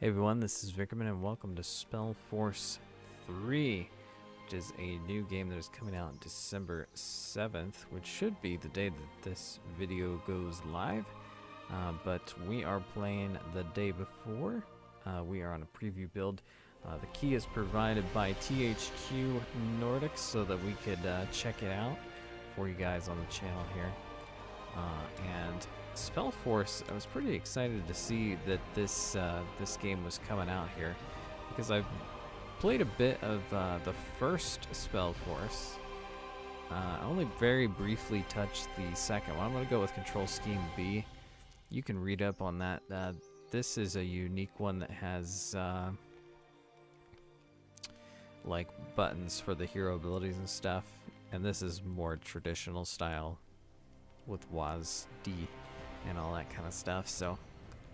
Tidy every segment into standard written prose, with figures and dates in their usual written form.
Hey everyone, this is Vickriman and welcome to SpellForce 3, which is a new game that is coming out December 7th, which should be the day that this video goes live. But we are playing the day before. We are on a preview build. The key is provided by THQ Nordic so that we could check it out for you guys on the channel here. And SpellForce, I was pretty excited to see that this game was coming out here because I've played a bit of the first SpellForce. I only very briefly touched the second one. I'm going to go with Control Scheme B. You can read up on that. This is a unique one that has like buttons for the hero abilities and stuff, and this is more traditional style with WASD and all that kind of stuff, so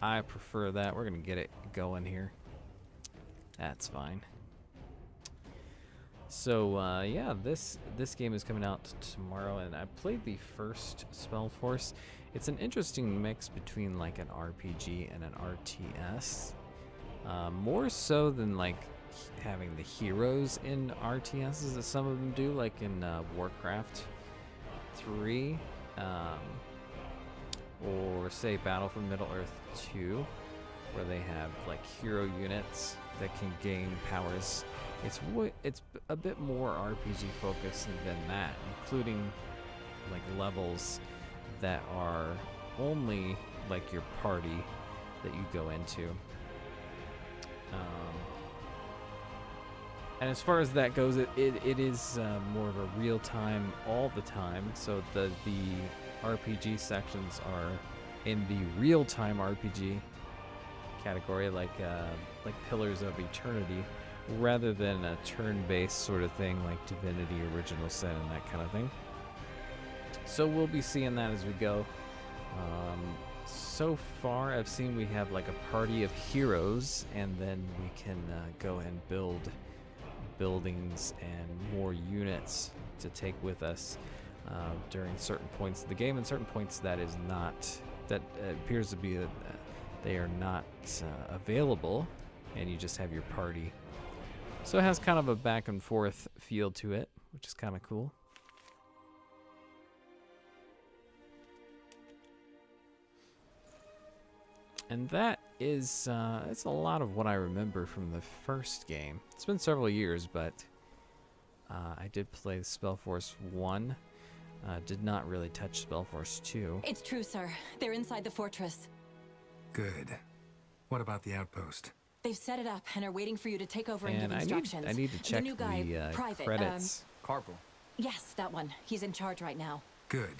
I prefer that. We're gonna get it going here. That's fine. So yeah, this game is coming out tomorrow, and I played the first SpellForce. It's an interesting mix between like an RPG and an RTS, more so than like having the heroes in RTSs that some of them do, like in Warcraft 3. Or say Battle for Middle-earth 2, where they have like hero units that can gain powers. It's a bit more RPG focused than that, including like levels that are only like your party that you go into. And as far as that goes, it is more of a real time all the time. So the RPG sections are in the real time RPG category, like Pillars of Eternity, rather than a turn-based sort of thing like Divinity Original Sin and that kind of thing. So we'll be seeing that as we go. So far, I've seen we have like a party of heroes, and then we can go and build buildings and more units to take with us during certain points of the game, and certain points that is not, that appears to be that they are not available, and you just have your party. So it has kind of a back and forth feel to it, which is kind of cool. And that is, it's a lot of what I remember from the first game. It's been several years, but I did play SpellForce 1. Did not really touch SpellForce 2. It's true, sir. They're inside the fortress. Good. What about the outpost? They've set it up and are waiting for you to take over and give And instructions. I need to check the new guy, Private, credits. Corporal. Yes, that one. He's in charge right now. Good.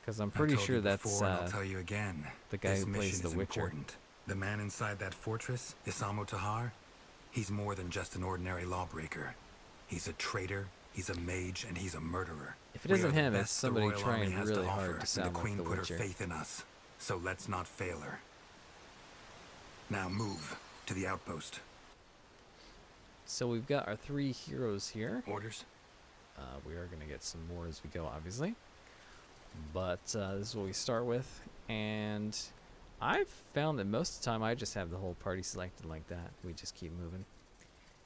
Because I'm pretty sure that's before, and I'll tell you again. the guy this who plays mission The Witcher. is important. The man inside that fortress, Isamo Tahar, he's more than just an ordinary lawbreaker. He's a traitor, he's a mage, and he's a murderer. If it isn't him, it's the somebody Royal trying Army has really to hard offer, to sound and the like Queen The put Witcher. her faith in us, so let's not fail her. Now move to the outpost. So we've got our 3 heroes here. Orders? We are going to get some more as we go, obviously. But this is what we start with. And I've found that most of the time I just have the whole party selected like that. We just keep moving.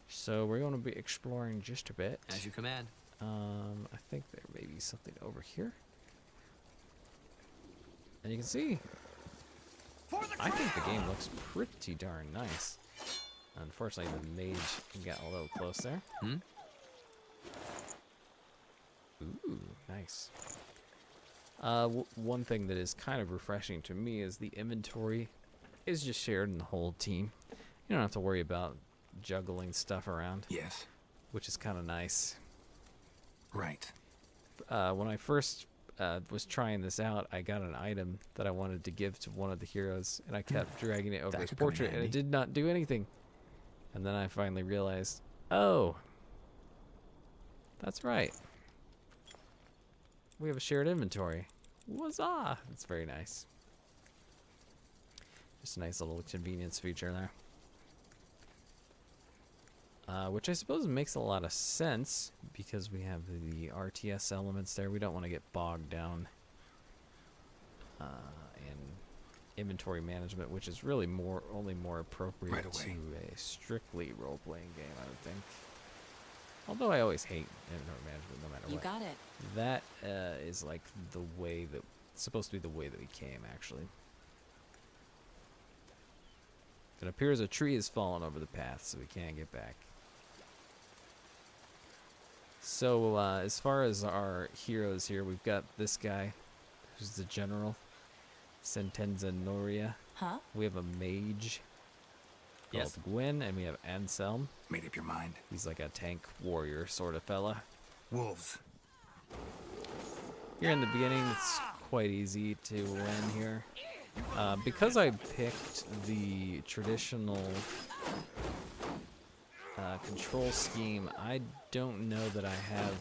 So we're going to be exploring just a bit. As you command. I think there may be something over here. And you can see, I think the game looks pretty darn nice. Unfortunately, the mage got a little close there. Ooh, nice. One thing that is kind of refreshing to me is the inventory is just shared in the whole team. You don't have to worry about juggling stuff around. Yes. Which is kind of nice. Right. When I first was trying this out, I got an item that I wanted to give to one of the heroes, and I kept dragging it over his portrait, and it did not do anything. And then I finally realized, oh, that's right. We have a shared inventory. Huzzah! That's very nice. Just a nice little convenience feature there. Which I suppose makes a lot of sense because we have the RTS elements there. We don't want to get bogged down in inventory management, which is really only more appropriate Right to away. a strictly role-playing game, I would think. Although I always hate inventory management no matter You what. got it. That is like the way that it's supposed to be the way that we came, actually. It appears a tree has fallen over the path, so we can't get back. So as far as our heroes here, we've got this guy, who's the general, Sentenza Noria. Huh? We have a mage called Yes. Gwyn, and we have Anselm. Made up your mind? He's like a tank warrior sort of fella. Wolves. Here in the beginning, it's quite easy to win here. Because I picked the traditional control scheme, I don't know that I have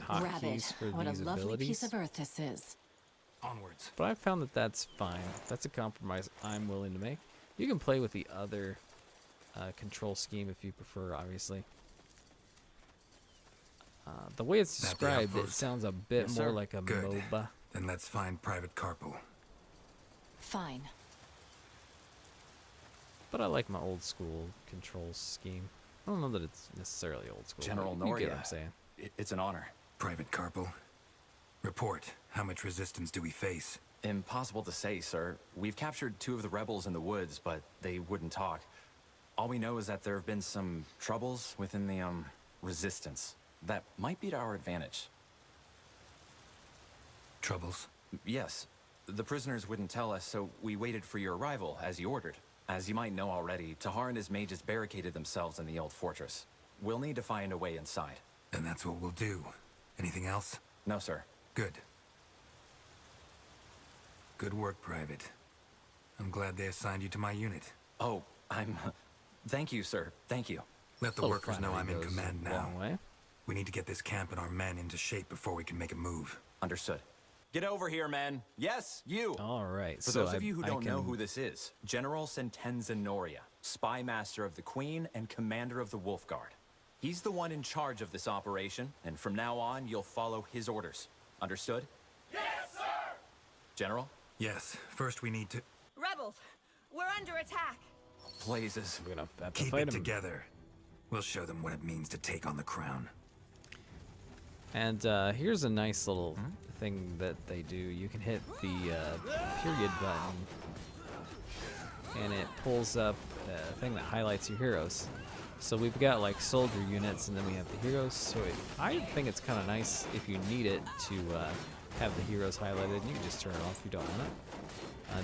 Rabbit. hotkeys for What a these lovely abilities. piece of earth this is. Onwards. But I found that that's fine. That's a compromise I'm willing to make. You can play with the other control scheme if you prefer, obviously. The way it's That the described, it outpost? sounds a bit Yes, more sir. like a Good. MOBA. Then let's find Private Carpel. Fine. But I like my old school control scheme. I don't know that it's necessarily old school. General but you get what Noria. I'm saying. It's an honor. Private Carpel. Report. How much resistance do we face? Impossible to say, sir. We've captured 2 of the rebels in the woods, but they wouldn't talk. All we know is that there have been some troubles within the, resistance. That might be to our advantage. Troubles? Yes. The prisoners wouldn't tell us, so we waited for your arrival, as you ordered. As you might know already, Tahar and his mages barricaded themselves in the old fortress. We'll need to find a way inside. And that's what we'll do. Anything else? No, sir. Good. Good work, Private. I'm glad they assigned you to my unit. Oh, Thank you, sir. Thank you. Let the Little workers know flattery I'm in goes command a now. long way. We need to get this camp and our men into shape before we can make a move. Understood. Get over here, men. Yes, you. All right. For so those of you who I don't know can- who this is, General Sentenza Noria, spy master of the Queen and commander of the Wolf Guard. He's the one in charge of this operation, and from now on, you'll follow his orders. Understood? Yes, sir! General? Yes, first we need to Rebels, we're under attack. Blazes. We're gonna have to keep fight it him. together. We'll show them what it means to take on the crown. And here's a nice little thing that they do. You can hit the period button, and it pulls up a thing that highlights your heroes. So we've got like soldier units, and then we have the heroes. So I think it's kind of nice if you need it to have the heroes highlighted. You can just turn it off if you don't want it.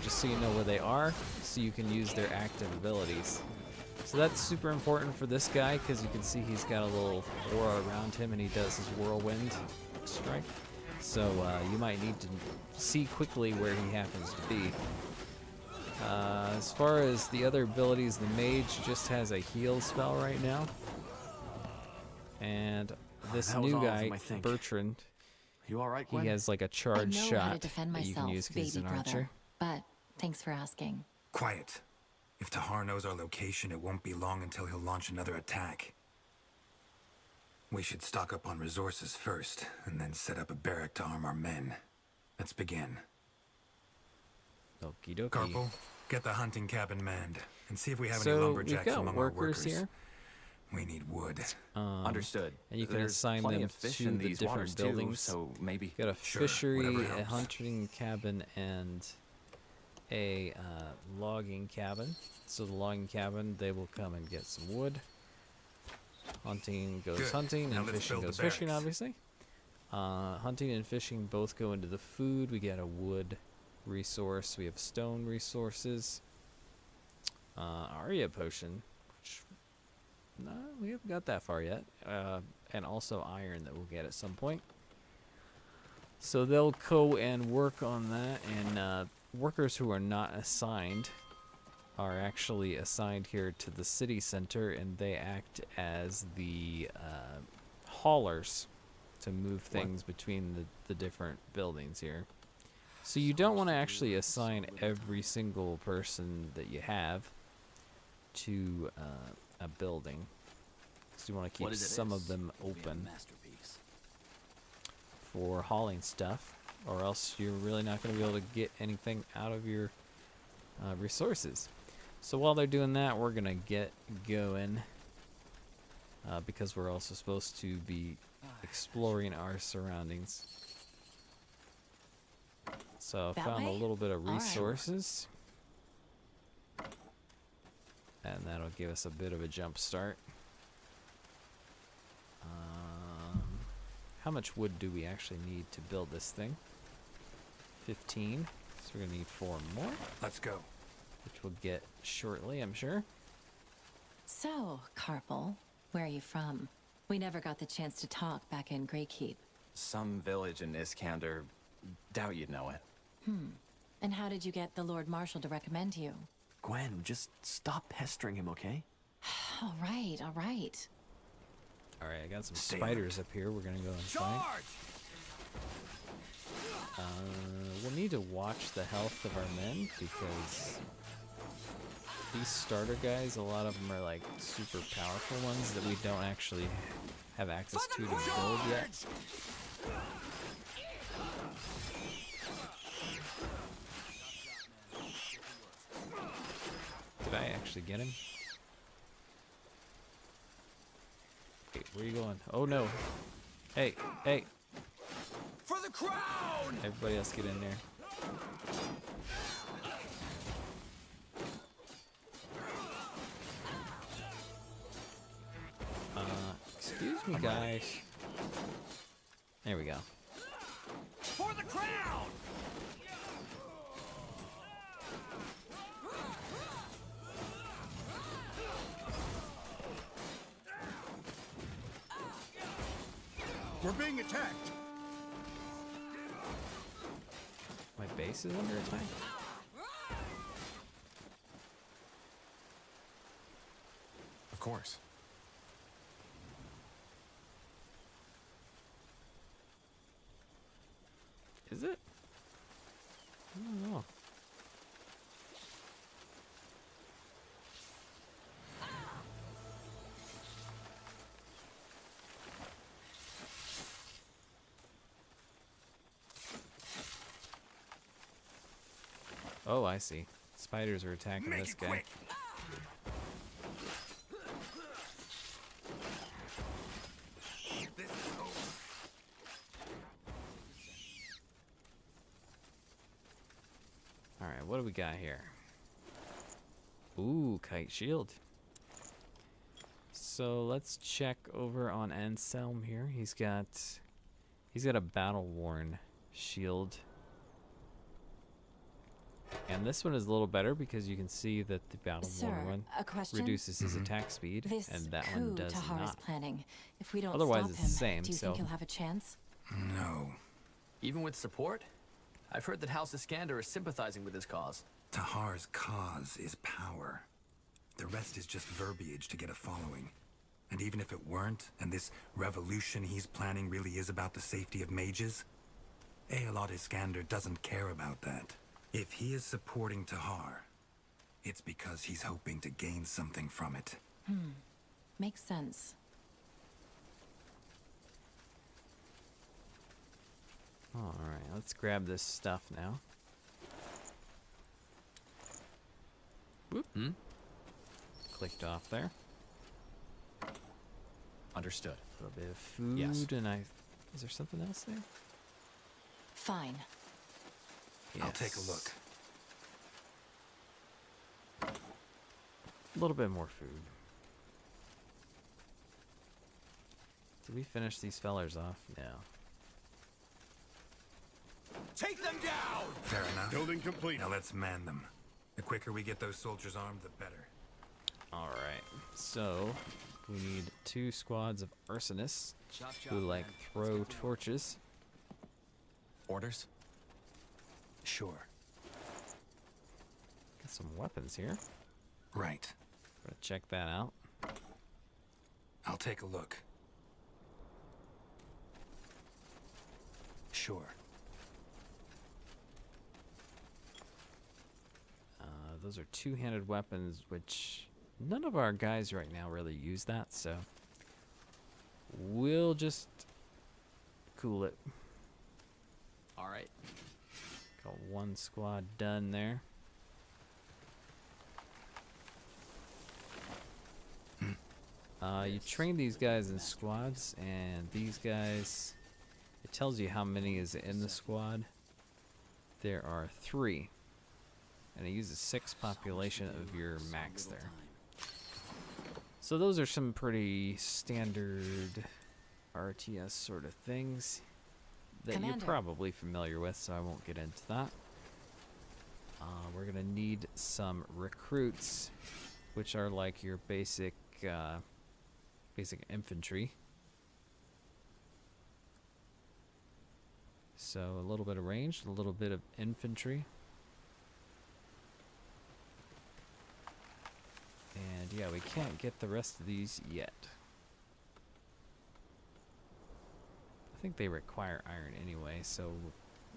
Just so you know where they are, so you can use their active abilities. So that's super important for this guy, because you can see he's got a little aura around him, and he does his whirlwind strike. So you might need to see quickly where he happens to be. As far as the other abilities, the mage just has a heal spell right now. And this That was new all of guy, them, I think. Bertrand, You all right, he Gwen? has like a I charge know shot how to defend that you myself, can use because he's baby an brother. archer. But thanks for asking. Quiet. If Tahar knows our location, it won't be long until he'll launch another attack. We should stock up on resources first, and then set up a barrack to arm our men. Let's begin. Okie dokie. Carpel, get the hunting cabin manned, and see if we have any So we've lumberjacks got among workers our workers. here. We need wood. Understood. and you can There's assign plenty them of fish to in the these different waters buildings. too, so maybe. Got a Sure, fishery, whatever a helps. hunting cabin, and a logging cabin. So the logging cabin, they will come and get some wood. Hunting goes Good. hunting, Now and let's fishing build the goes fishing, barracks. obviously. Hunting and fishing both go into the food. We get a wood resource. We have stone resources. Aria potion, which no, we haven't got that far yet. And also iron that we'll get at some point. So they'll go and work on that, and workers who are not assigned are actually assigned here to the city center, and they act as the haulers to move things between the different buildings here. So you don't want to actually assign every single person that you have to a building, because you want to keep some of them open for hauling stuff, or else you're really not going to be able to get anything out of your resources. So while they're doing that, we're gonna get going because we're also supposed to be exploring our surroundings. So I That found a way? little bit of All right. resources, and that'll give us a bit of a jump start. How much wood do we actually need to build this thing? 15. So we're gonna need 4 more, Let's go. which we'll get shortly, I'm sure. So, Carpal, where are you from? We never got the chance to talk back in Greykeep. Some village in Iskander. Doubt you'd know it. And how did you get the Lord Marshal to recommend you? Gwen, just stop pestering him, okay? All right, all right. Alright, I got some Stay spiders alert. up here we're gonna go and fight. We'll need to watch the health of our men because these starter guys, a lot of them are like super powerful ones that we don't actually have access to build yet. Did I actually get him? Okay, where are you going? Oh no. Hey, hey. For the crown! Everybody else get in there. Excuse me, guys. There we go. For the crown! We're being attacked. My base is under attack. Of course. Is it? I don't know. Oh, I see. Spiders are attacking Make this it guy. quick. This is over. Alright, what do we got here? Ooh, kite shield. So let's check over on Anselm here. He's got a battle worn shield. And this one is a little better because you can see that the battle Sir, worn one a question? reduces his attack speed, This and that coup one does Tahar is not. planning. If we don't Otherwise, stop it's him, the same, do you so- think he'll have a chance? No. Even with support? I've heard that House Iskander is sympathizing with his cause. Tahar's cause is power. The rest is just verbiage to get a following. And even if it weren't, and this revolution he's planning really is about the safety of mages, Aelot Iskander doesn't care about that. If he is supporting Tahar, it's because he's hoping to gain something from it. Makes sense. Alright, let's grab this stuff now. Whoop. Clicked off there. Understood. A little bit of food, Yes. and is there something else there? Fine. I'll take a look. A little bit more food. Did we finish these fellers off? No. Take them down! Fair enough. Building complete. Now let's man them. The quicker we get those soldiers armed, the better. Alright, so we need 2 squads of arsonists who like throw torches. Orders? Sure. Got some weapons here. Right. Gotta check that out. I'll take a look. Sure. Those are 2-handed weapons, which none of our guys right now really use that, so we'll just cool it. All right. Got 1 squad done there. You train these guys in squads, and these guys, it tells you how many is in the squad. There are 3, and it uses 6 population of your max there. So those are some pretty standard RTS sort of things that Commander. you're probably familiar with, so I won't get into that. We're gonna need some recruits, which are like your basic infantry. So a little bit of ranged, a little bit of infantry. And yeah, we can't get the rest of these yet. I think they require iron anyway, so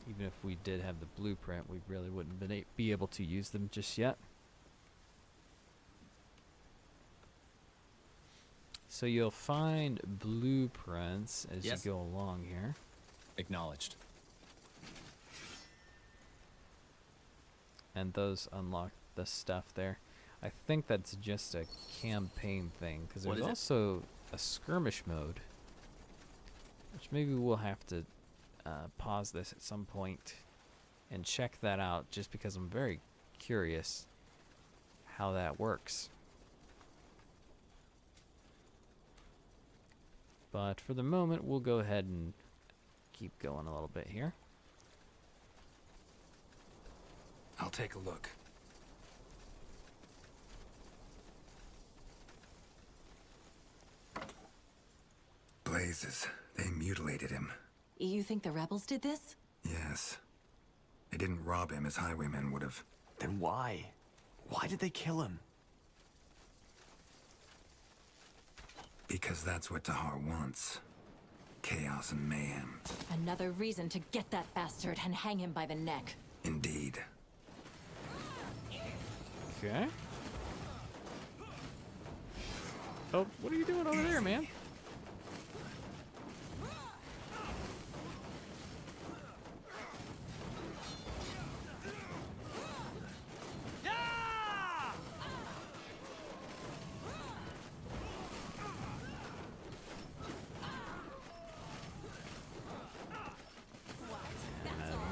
even if we did have the blueprint, we really wouldn't be able to use them just yet. So you'll find blueprints as Yes. you go along here. Acknowledged. And those unlock the stuff there. I think that's just a campaign thing, because What there's is it? also a skirmish mode, which maybe we'll have to pause this at some point and check that out, just because I'm very curious how that works. But for the moment, we'll go ahead and keep going a little bit here. I'll take a look. Blazes. They mutilated him. You think the rebels did this? Yes. They didn't rob him as highwaymen would have. Then why? Why did they kill him? Because that's what Tahar wants. Chaos and mayhem. Another reason to get that bastard and hang him by the neck. Indeed. Okay. Oh, what are you doing over there, man?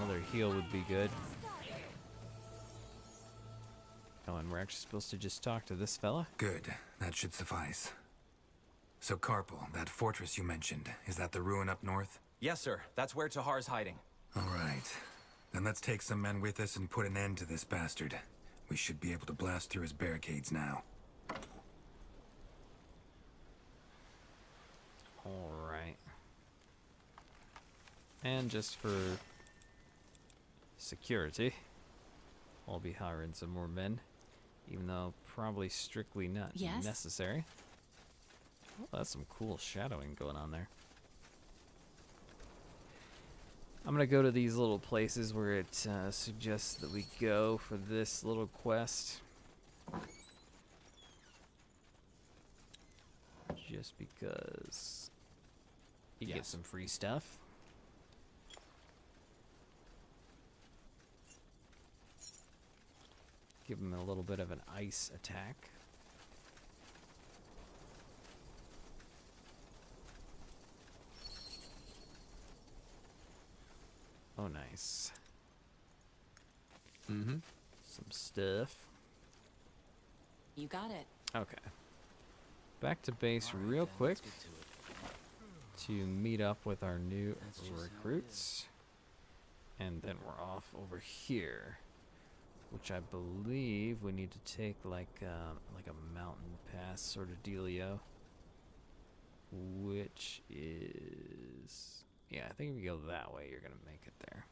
Another heal would be good. Oh, and we're actually supposed to just talk to this fella? Good. That should suffice. So, Carpal, that fortress you mentioned, is that the ruin up north? Yes, sir. That's where Tahar's hiding. All right. Then let's take some men with us and put an end to this bastard. We should be able to blast through his barricades now. Alright. And just for security, I'll be hiring some more men, even though probably strictly not Yes? necessary. Oh, that's some cool shadowing going on there. I'm gonna go to these little places where it suggests that we go for this little quest. Just because you get Yes. some free stuff. Give him a little bit of an ice attack. Oh, nice. Mm-hmm. Some stuff. You got it. Okay. Back to base real quick to meet up with our new recruits. And then we're off over here, which I believe we need to take like a mountain pass sort of dealio. Which is... yeah, I think if you go that way, you're going to make it there.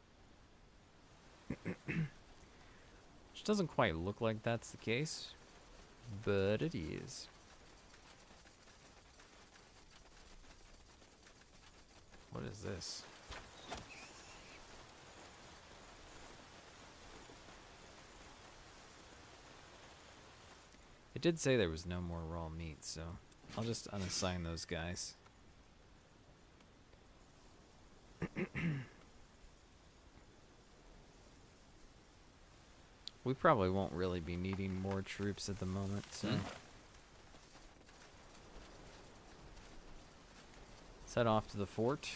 Which doesn't quite look like that's the case, but it is. What is this? It did say there was no more raw meat, so I'll just unassign those guys. We probably won't really be needing more troops at the moment, so... Let's head off to the fort.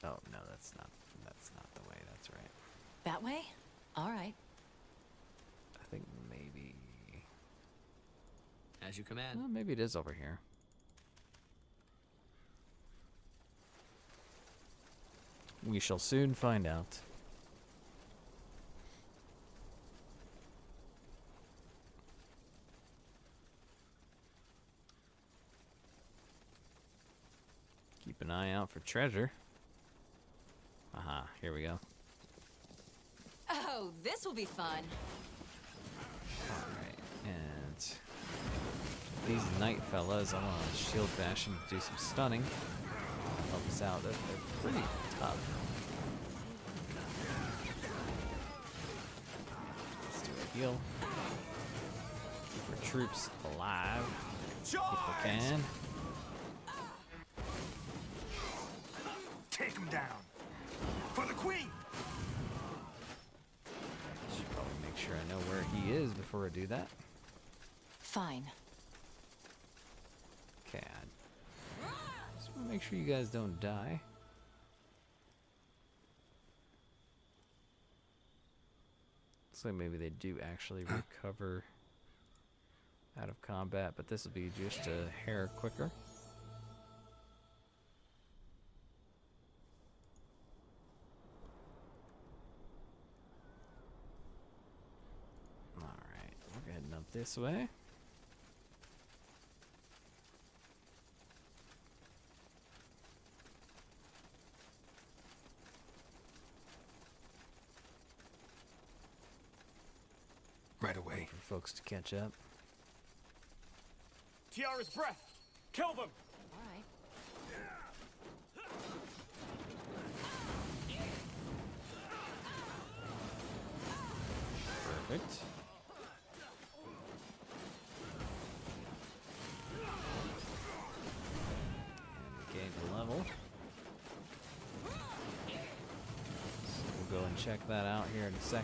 Oh no, that's not the way. That's right. That way? All right. I think maybe. As you command. Oh, maybe it is over here. We shall soon find out. Keep an eye out for treasure. Aha, here we go. Oh, this will be fun. Alright, and these knight fellas, I want to shield bash and do some stunning. Help us out. They're pretty tough. Let's do a heal. Keep our troops alive if we can. Take him down. For the queen! Should probably make sure I know where he is before I do that. Fine. Okay, I just want to make sure you guys don't die. Looks like maybe they do actually recover out of combat, but this will be just a hair quicker. Alright, we're heading up this way. Right away. For folks to catch up. Tiara's breath! Kill them! All right. Perfect. And we gained a level. So we'll go and check that out here in a sec.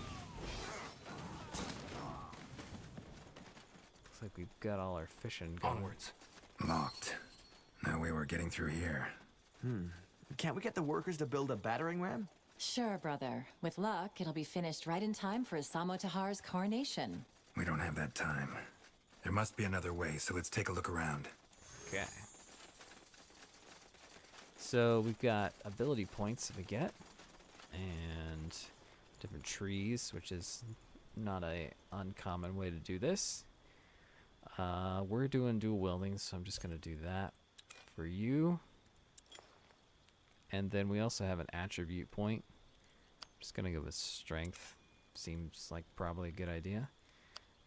Looks like we've got all our fishing going. Onwards. Locked. No way we're getting through here. Can't we get the workers to build a battering ram? Sure, brother. With luck, it'll be finished right in time for Samo Tahar's coronation. We don't have that time. There must be another way, so let's take a look around. Okay. So we've got ability points that we get, and different trees, which is not a uncommon way to do this. We're doing dual wielding, so I'm just gonna do that for you. And then we also have an attribute point. I'm just gonna go with strength. Seems like probably a good idea.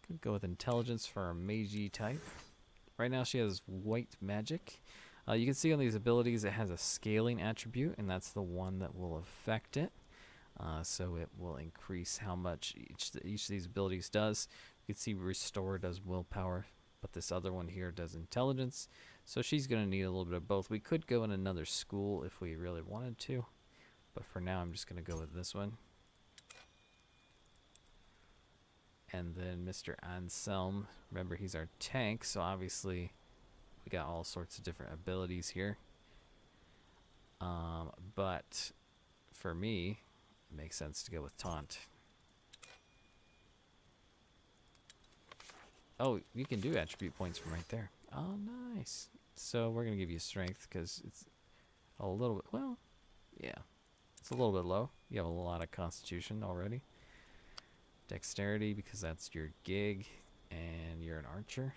Could go with intelligence for our Meiji type. Right now she has white magic. You can see on these abilities it has a scaling attribute, and that's the one that will affect it. So it will increase how much each of these abilities does. You can see restore does willpower, but this other one here does intelligence. So she's going to need a little bit of both. We could go in another school if we really wanted to, but for now I'm just going to go with this one. And then Mr. Anselm, remember he's our tank, so obviously we got all sorts of different abilities here. But for me, it makes sense to go with taunt. Oh, you can do attribute points from right there. Oh, nice. So we're going to give you strength because it's a little bit, well, yeah. It's a little bit low. You have a lot of constitution already. Dexterity because that's your gig and you're an archer.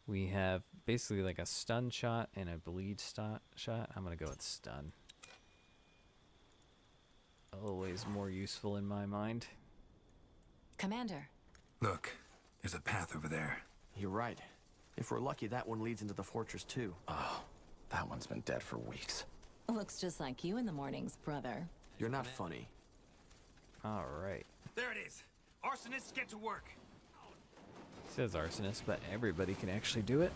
We have basically like a stun shot and a bleed shot. I'm going to go with stun. Always more useful in my mind. Commander. Look, there's a path over there. You're right. If we're lucky, that one leads into the fortress too. Oh, that one's been dead for weeks. Looks just like you in the mornings, brother. You're not funny. All right. There it is. Arsonists, get to work. It says arsonist, but everybody can actually do it.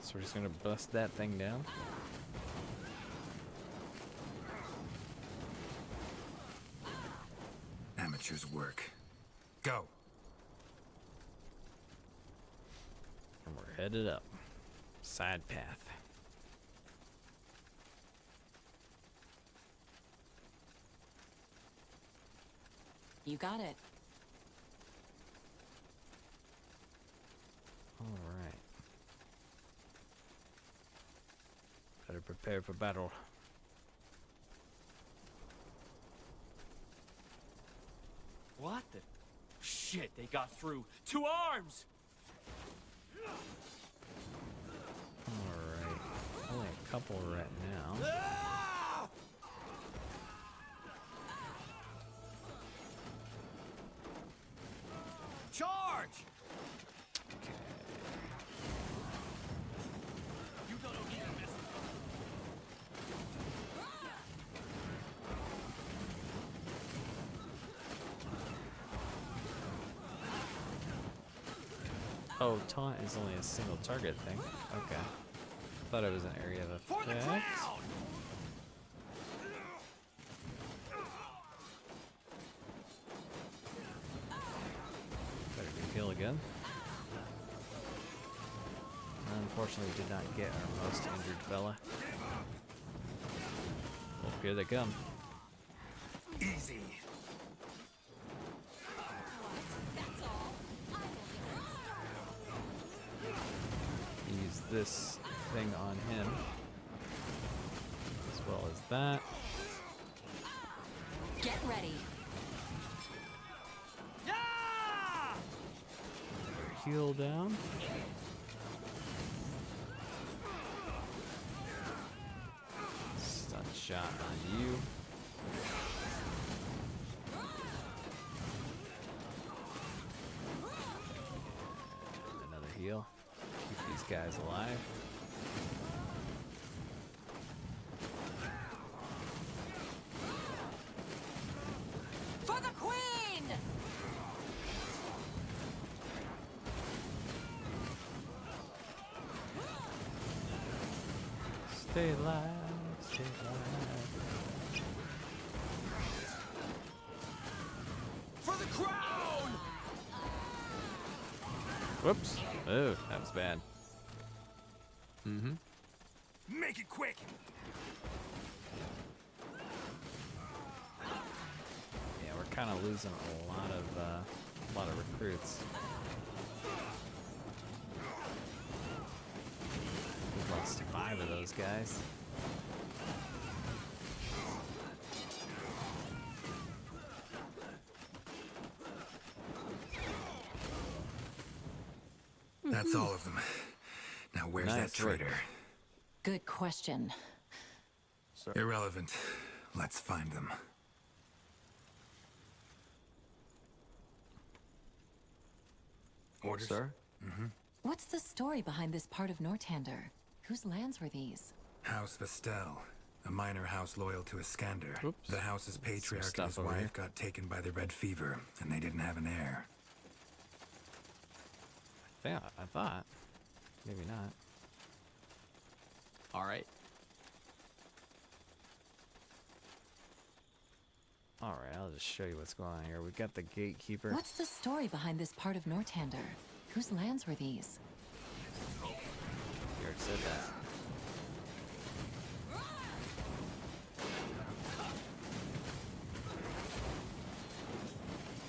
So we're just going to bust that thing down. Amateur's work. Go. headed up. Side path. You got it. Alright. Better prepare for battle. What the? Shit, they got through. 2 arms! Alright. Only a couple right now. Ah! Charge! You don't need to miss. Oh, taunt is only a single target thing. Okay. Thought it was an area of For the effect. crown! Better do heal again. Unfortunately, we did not get our most injured fella. Well, here they come. Easy. Use this thing on him. As well as that. Get ready. Yeah! Heal down. Stun shot on you. And another heal. Keep these guys alive. For the queen! Stay alive, stay alive. For the crown! Whoops. Oh, that was bad. Make it quick! Yeah, we're kind of losing a lot of recruits. We've lost 5 of those guys. That's all of them. Now where's Nice that work. traitor? Good question. Irrelevant. Let's find them. Orders? Sir? What's the story behind this part of Nortander? Whose lands were these? House Vestel, a minor house loyal to Iskander. Oops. The house's patriarch and stuff his over wife here. got taken by the Red Fever, and they didn't have an heir. Yeah, I thought. Maybe not. All right. Alright, I'll just show you what's going on here. We got the gatekeeper. What's the story behind this part of Nortander? Whose lands were these? You already said that.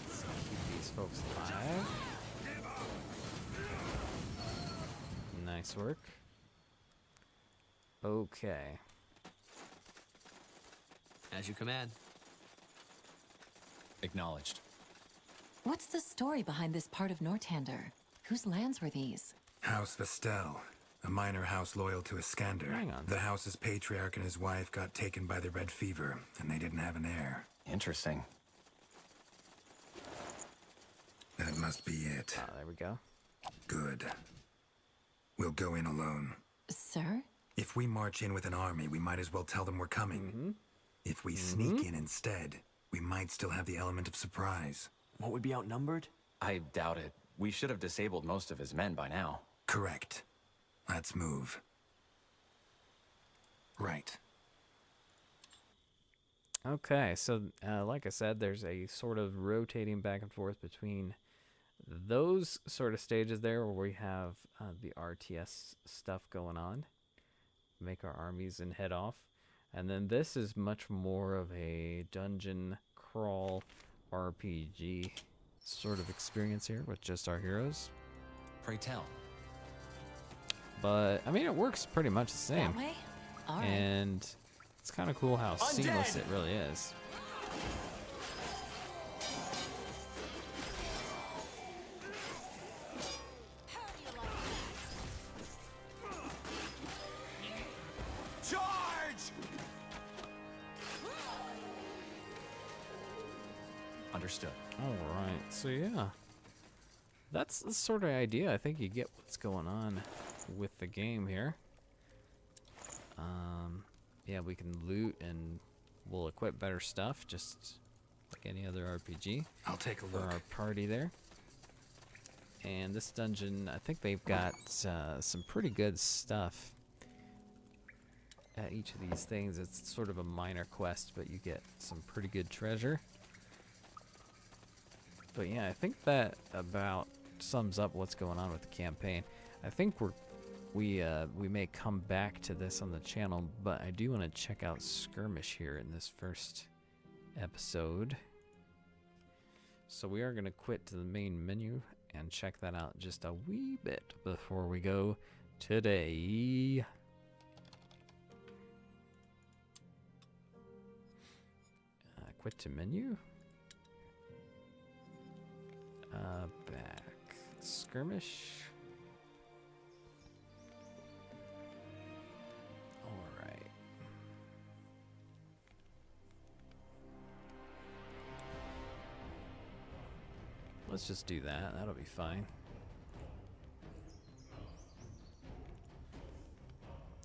Let's keep these folks alive. Nice work. Okay. As you command. Acknowledged. What's the story behind this part of Nortander? Whose lands were these? House Vestel, a minor house loyal to Iskander. Hang on. The house's patriarch and his wife got taken by the Red Fever, and they didn't have an heir. Interesting. That must be it. Ah, there we go. Good. We'll go in alone. Sir? If we march in with an army, we might as well tell them we're coming. If we sneak in instead, we might still have the element of surprise. Won't we be outnumbered? I doubt it. We should have disabled most of his men by now. Correct. Let's move. Right. Okay, so like I said, there's a sort of rotating back and forth between those sort of stages there where we have the RTS stuff going on, make our armies and head off. And then this is much more of a dungeon crawl RPG sort of experience here with just our heroes. Pray tell. But I mean, it works pretty much the same. That way? All right. And it's kind of cool how seamless it really is. Charge! Understood. All right, so yeah, that's the sort of idea. I think you get what's going on with the game here. Yeah, we can loot and we'll equip better stuff, just like any other RPG. I'll take a For look. our party there. And this dungeon, I think they've got some pretty good stuff at each of these things. It's sort of a minor quest, but you get some pretty good treasure. But yeah, I think that about sums up what's going on with the campaign. I think we may come back to this on the channel, but I do want to check out Skirmish here in this first episode. So we are going to quit to the main menu and check that out just a wee bit before we go today. Quit to menu. Back. Skirmish. Alright. Let's just do that. That'll be fine.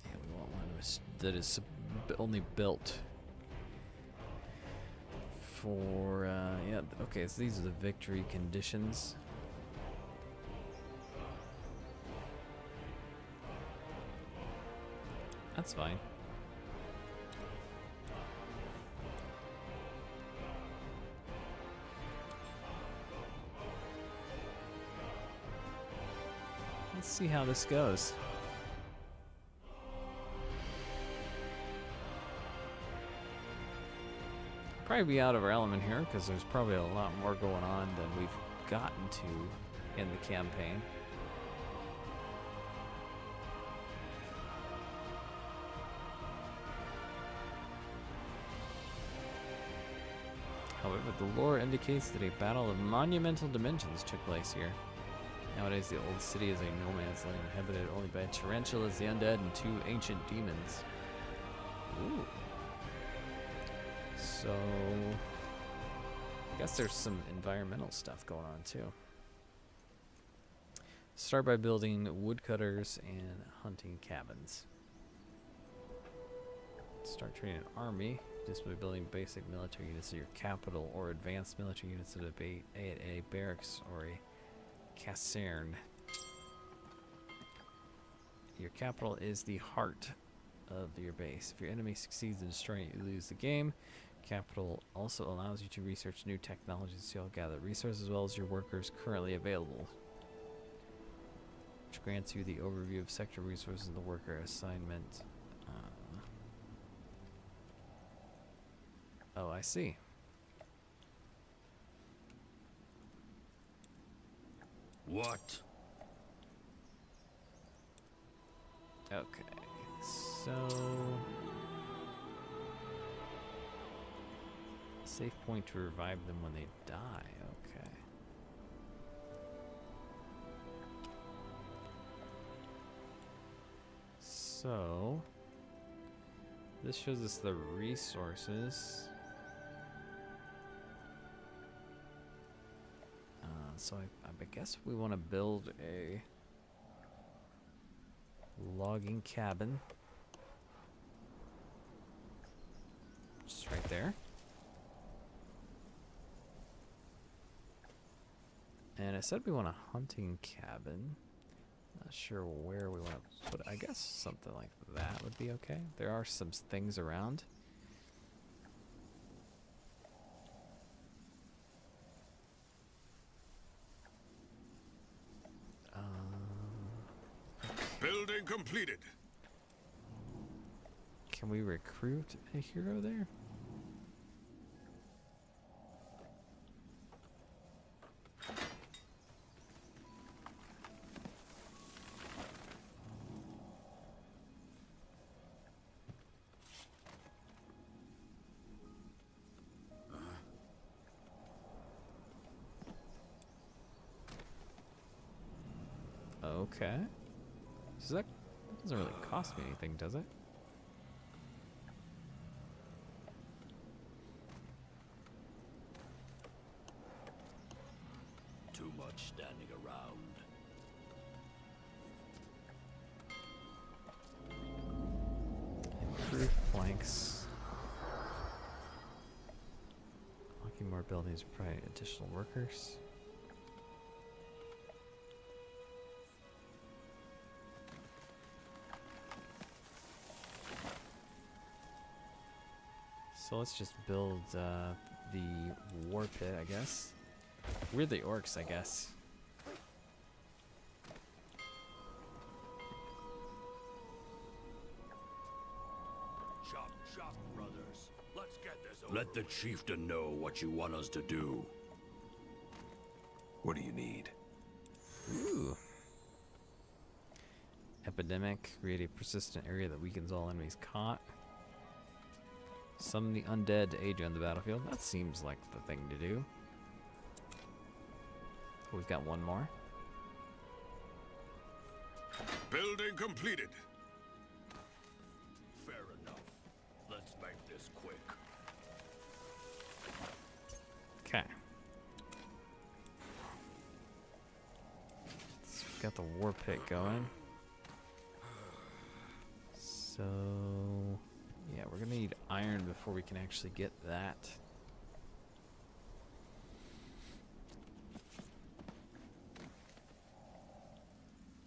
Yeah, we want one that is only built for, yeah, okay, so these are the victory conditions. That's fine. Let's see how this goes. Probably be out of our element here because there's probably a lot more going on than we've gotten to in the campaign. However, the lore indicates that a battle of monumental dimensions took place here. Nowadays, the old city is a no man's land inhabited only by tarantulas, the undead, and two ancient demons. Ooh. So, I guess there's some environmental stuff going on too. Start by building woodcutters and hunting cabins. Start training an army just by building basic military units at your capital or advanced military units at a barracks or a caserne. Your capital is the heart of your base. If your enemy succeeds in destroying it, you lose the game. Capital also allows you to research new technologies, so you'll gather resources as well as your workers currently available, which grants you the overview of sector resources and the worker assignment. Oh, I see. What? Okay, so safe point to revive them when they die. Okay. So this shows us the resources. So I guess we want to build a logging cabin. Just right there. And I said we want a hunting cabin. Not sure where we want to put it. I guess something like that would be okay. There are some things around. completed. Can we recruit a hero there? Okay. So that doesn't really cost me anything, does it? Too much standing around. Improved flanks. Unlocking more buildings, probably additional workers. So let's just build the war pit, I guess. We're the orcs, I guess. Chop, chop, brothers. Let's get this over. Let the chieftain know what you want us to do. What do you need? Ooh. Epidemic. Create a persistent area that weakens all enemies caught. Summon the undead to aid you on the battlefield. That seems like the thing to do. We've got one more. Building completed. Fair enough. Let's make this quick. Okay. So we've got the war pit going. So yeah, we're gonna need iron before we can actually get that.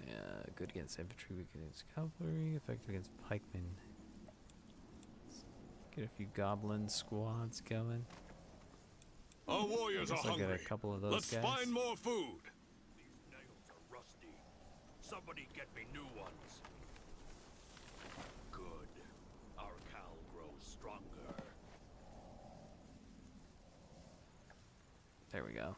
Yeah, good against infantry, weak against cavalry, effective against pikemen. Let's get a few goblin squads going. Our warriors are I hungry. got a couple of those Let's guys. find more food. These nails are rusty. Somebody get me new ones. Good. Our cow grows stronger. There we go.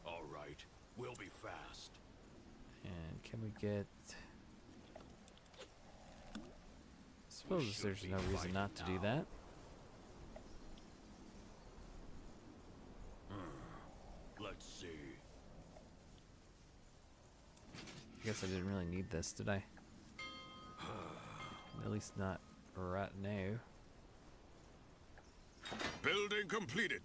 All right. We'll be fast. And can we get... I suppose there's no reason not to do that. Let's see. I guess I didn't really need this, did I? At least not right now. Building completed.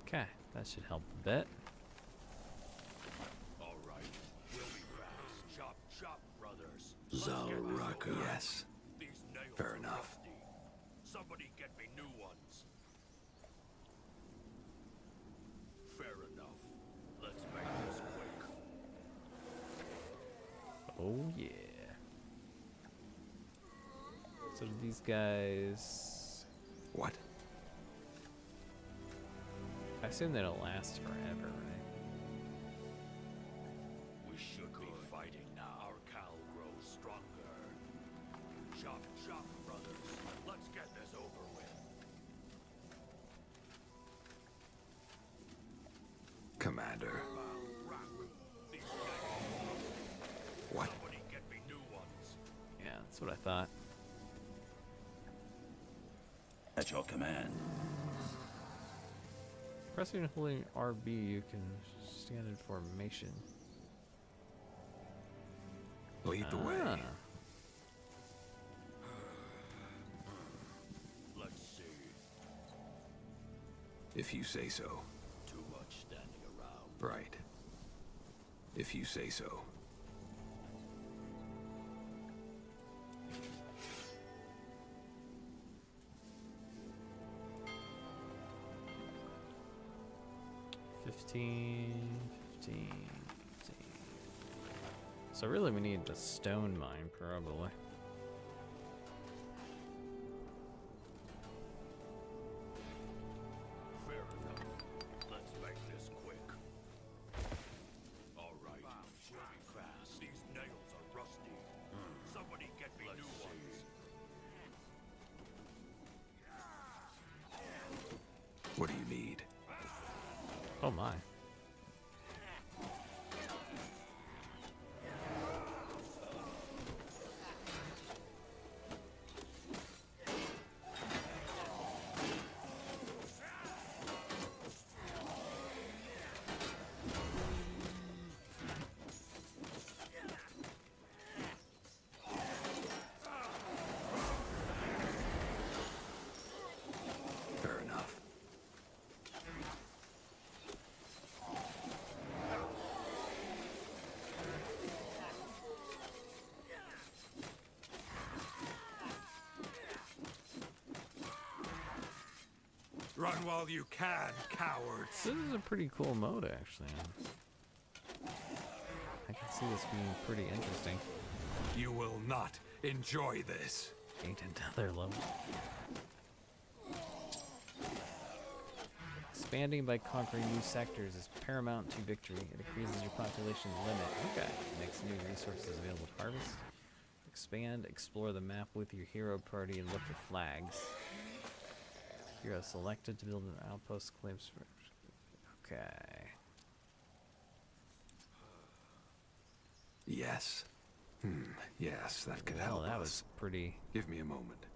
Okay, that should help a bit. All right. We'll be fast. Chop, chop, brothers. Zalraka. Yes. These nails Fair are enough. rusty. Somebody get me new ones. Fair enough. Let's make this quick. Oh yeah. So do these guys... What? I assume they don't last forever, right? We should be fighting now. Our cow grows stronger. Chop, chop, brothers. Let's get this over with. Commander. These nails. What? Somebody get me new ones. Yeah, that's what I thought. At your command. Pressing and holding RB, you can stand in formation. Lead the way. Ah. Let's see. If you say so. Too much standing around. Right. If you say so. Fifteen. So really we need the stone mine, probably. Run while you can, cowards. This is a pretty cool mode, actually. I can see this being pretty interesting. You will not enjoy this. Ain't another level. Expanding by conquering new sectors is paramount to victory. It increases your population limit. Okay. Makes new resources available to harvest. Expand, explore the map with your hero party, and look for flags. Hero selected to build an outpost claims for. Okay. Yes. Yes, that could help That us. was pretty. Give me a moment.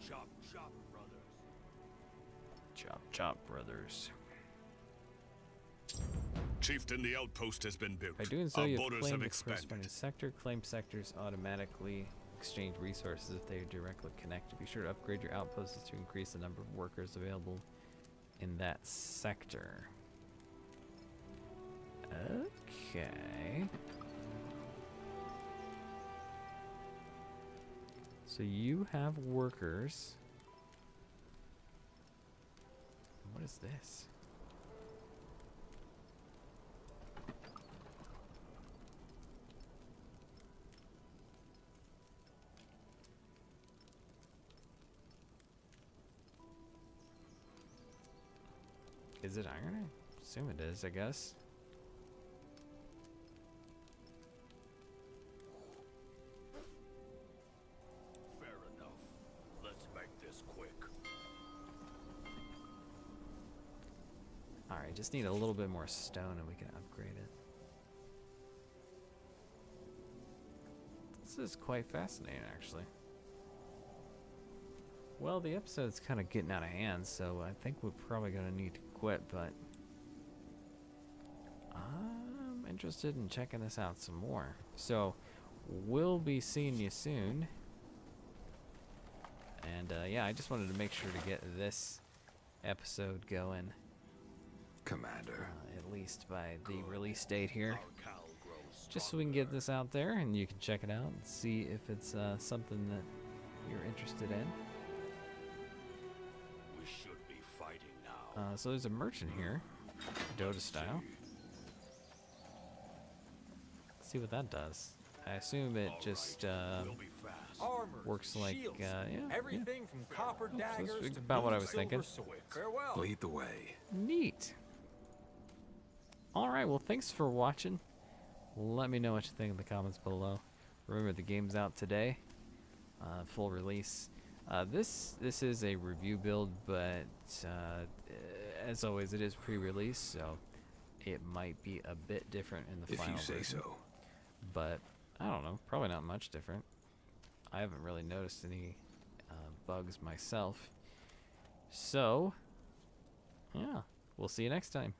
Chop, chop, brothers. Chop, chop, brothers. Chieftain, the outpost has been built. By doing so, Our you have borders claimed have the expanded. corresponding sector. Claim sectors automatically exchange resources if they are directly connected. Be sure to upgrade your outposts to increase the number of workers available in that sector. Okay. So you have workers. What is this? Is it iron? I assume it is, I guess. Fair enough. Let's make this quick. Alright, just need a little bit more stone and we can upgrade it. This is quite fascinating, actually. Well, the episode's kind of getting out of hand, so I think we're probably going to need to quit, but I'm interested in checking this out some more. So, we'll be seeing you soon. And, yeah, I just wanted to make sure to get this episode going. Commander. At least by the release date here. Our Cal grows Just so we can get this out there and you can check it out and see if it's something that you're interested in. We should be fighting now. So there's a merchant here, Dota style. Let's see what that does. I assume it just We'll be fast. Armor, works like, shields, yeah. everything from copper that's daggers to about what I was silver thinking. swords. Farewell. Lead the way. Neat. Alright, well thanks for watching. Let me know what you think in the comments below. Remember the game's out today. Full release. This is a review build, but as always it is pre-release, so it might be a bit different in the final version. If you say so. But I don't know, probably not much different. I haven't really noticed any bugs myself. So, yeah, we'll see you next time.